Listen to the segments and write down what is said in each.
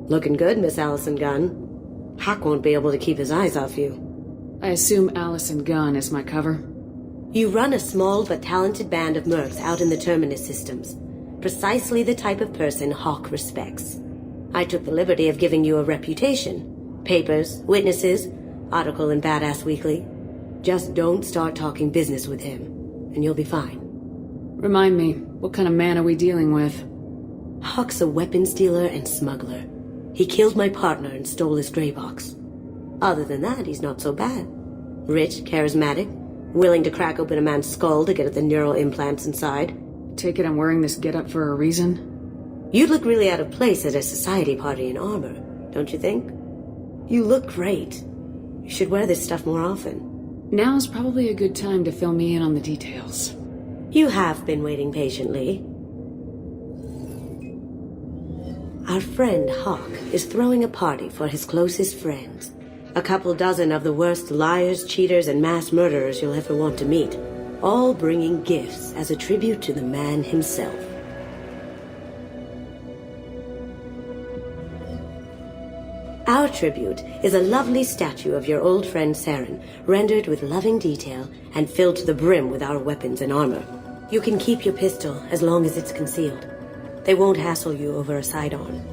Looking good, Miss Allison Gunn. Hawk won't be able to keep his eyes off you. I assume Allison Gunn is my cover? You run a small but talented band of mercs out in the Terminus systems. Precisely the type of person Hawk respects. I took the liberty of giving you a reputation. Papers, witnesses, article in Badass Weekly. Just don't start talking business with him, and you'll be fine. Remind me, what kind of man are we dealing with? Hawk's a weapons dealer and smuggler. He killed my partner and stole his gray box. Other than that, he's not so bad. Rich, charismatic, willing to crack open a man's skull to get at the neural implants inside. Take it I'm wearing this getup for a reason? You'd look really out of place at a society party in armor, don't you think? You look great. You should wear this stuff more often. Now's probably a good time to fill me in on the details. You have been waiting patiently. Our friend Hawk is throwing a party for his closest friends. A couple dozen of the worst liars, cheaters, and mass murderers you'll ever want to meet. All bringing gifts as a tribute to the man himself. Our tribute is a lovely statue of your old friend Saren, rendered with loving detail and filled to the brim with our weapons and armor. You can keep your pistol as long as it's concealed. They won't hassle you over a sidearm.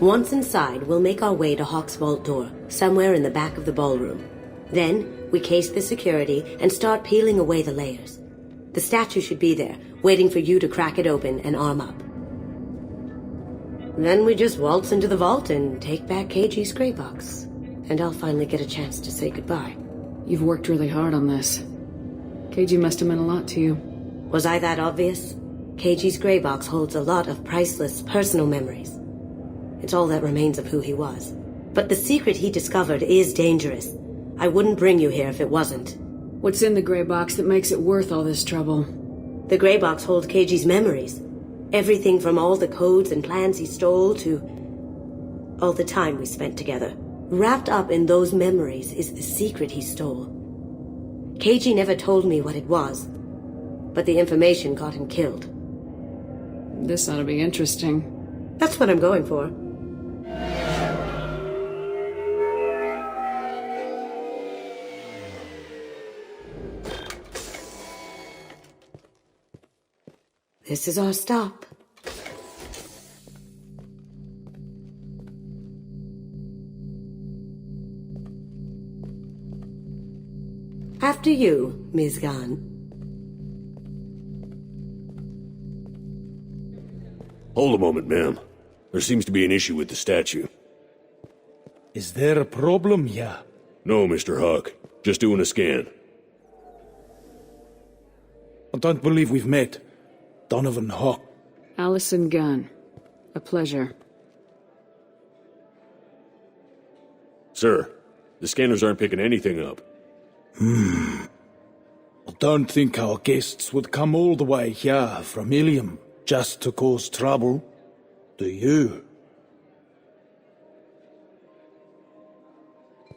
Once inside, we'll make our way to Hawk's vault door, somewhere in the back of the ballroom. Then, we case the security and start peeling away the layers. The statue should be there, waiting for you to crack it open and arm up. Then we just waltz into the vault and take back KG's gray box. And I'll finally get a chance to say goodbye. You've worked really hard on this. KG must have meant a lot to you. Was I that obvious? KG's gray box holds a lot of priceless personal memories. It's all that remains of who he was. But the secret he discovered is dangerous. I wouldn't bring you here if it wasn't. What's in the gray box that makes it worth all this trouble? The gray box holds KG's memories. Everything from all the codes and plans he stole to all the time we spent together. Wrapped up in those memories is the secret he stole. KG never told me what it was, but the information got him killed. This ought to be interesting. That's what I'm going for. This is our stop. After you, Ms. Gunn. Hold a moment, ma'am. There seems to be an issue with the statue. Is there a problem here? No, Mr. Hawk. Just doing a scan. I don't believe we've met. Donovan Hawk. Allison Gunn. A pleasure. Sir, the scanners aren't picking anything up. I don't think our guests would come all the way here from Ilium just to cause trouble. Do you?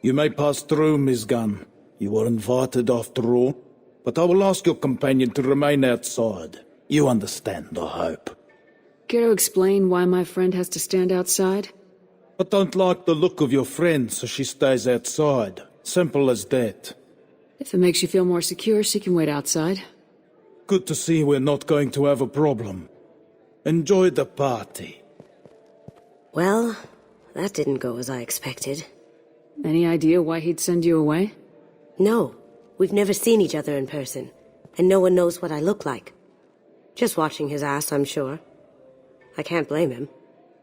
You may pass through, Miss Gunn. You were invited after all. But I will ask your companion to remain outside. You understand, I hope. Care to explain why my friend has to stand outside? I don't like the look of your friend, so she stays outside. Simple as that. If it makes you feel more secure, she can wait outside. Good to see we're not going to have a problem. Enjoy the party. Well, that didn't go as I expected. Any idea why he'd send you away? No, we've never seen each other in person, and no one knows what I look like. Just watching his ass, I'm sure. I can't blame him.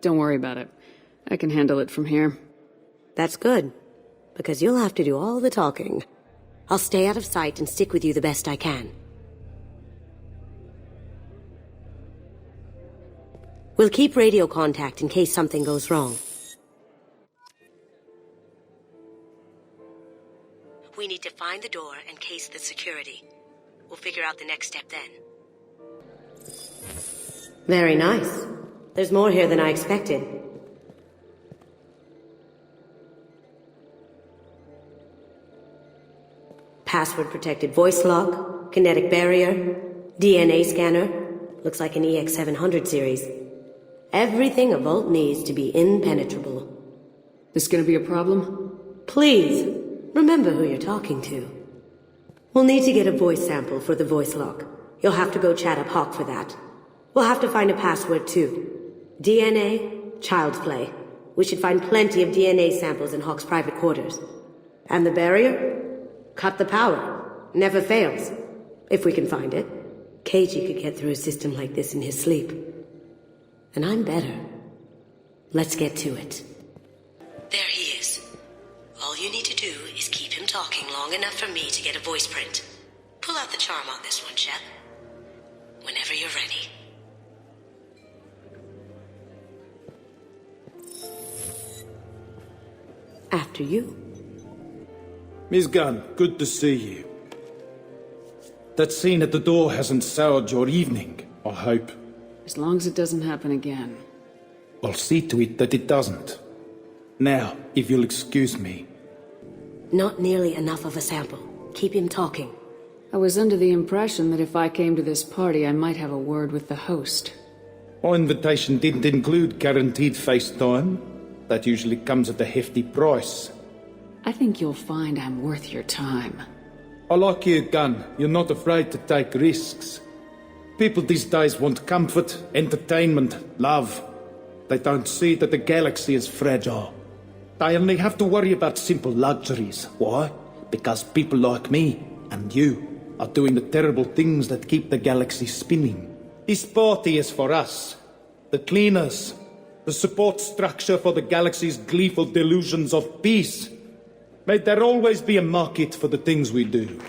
Don't worry about it. I can handle it from here. That's good, because you'll have to do all the talking. I'll stay out of sight and stick with you the best I can. We'll keep radio contact in case something goes wrong. We need to find the door and case the security. We'll figure out the next step then. Very nice. There's more here than I expected. Password-protected voice lock, kinetic barrier, DNA scanner. Looks like an EX700 series. Everything a vault needs to be impenetrable. This gonna be a problem? Please, remember who you're talking to. We'll need to get a voice sample for the voice lock. You'll have to go chat up Hawk for that. We'll have to find a password too. DNA, child's play. We should find plenty of DNA samples in Hawk's private quarters. And the barrier? Cut the power. Never fails. If we can find it. KG could get through a system like this in his sleep. And I'm better. Let's get to it. There he is. All you need to do is keep him talking long enough for me to get a voice print. Pull out the charm on this one, Shep. Whenever you're ready. After you. Miss Gunn, good to see you. That scene at the door hasn't soured your evening, I hope. As long as it doesn't happen again. I'll see to it that it doesn't. Now, if you'll excuse me. Not nearly enough of a sample. Keep him talking. I was under the impression that if I came to this party, I might have a word with the host. My invitation didn't include guaranteed face time. That usually comes at a hefty price. I think you'll find I'm worth your time. I like you, Gunn. You're not afraid to take risks. People these days want comfort, entertainment, love. They don't see that the galaxy is fragile. They only have to worry about simple luxuries. Why? Because people like me and you are doing the terrible things that keep the galaxy spinning. This party is for us, the cleaners, the support structure for the galaxy's gleeful delusions of peace. May there always be a market for the things we do.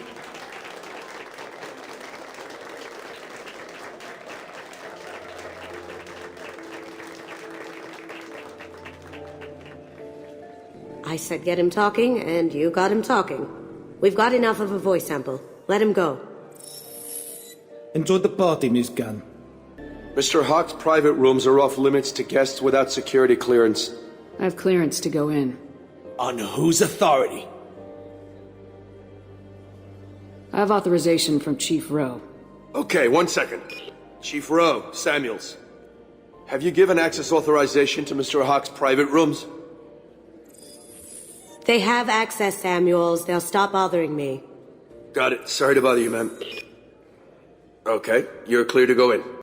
I said get him talking, and you got him talking. We've got enough of a voice sample. Let him go. Enjoy the party, Miss Gunn. Mr. Hawk's private rooms are off limits to guests without security clearance. I have clearance to go in. On whose authority? I have authorization from Chief Rowe. Okay, 1 second. Chief Rowe, Samuels. Have you given access authorization to Mr. Hawk's private rooms? They have access, Samuels. They'll stop bothering me. Got it. Sorry to bother you, ma'am. Okay, you're clear to go in.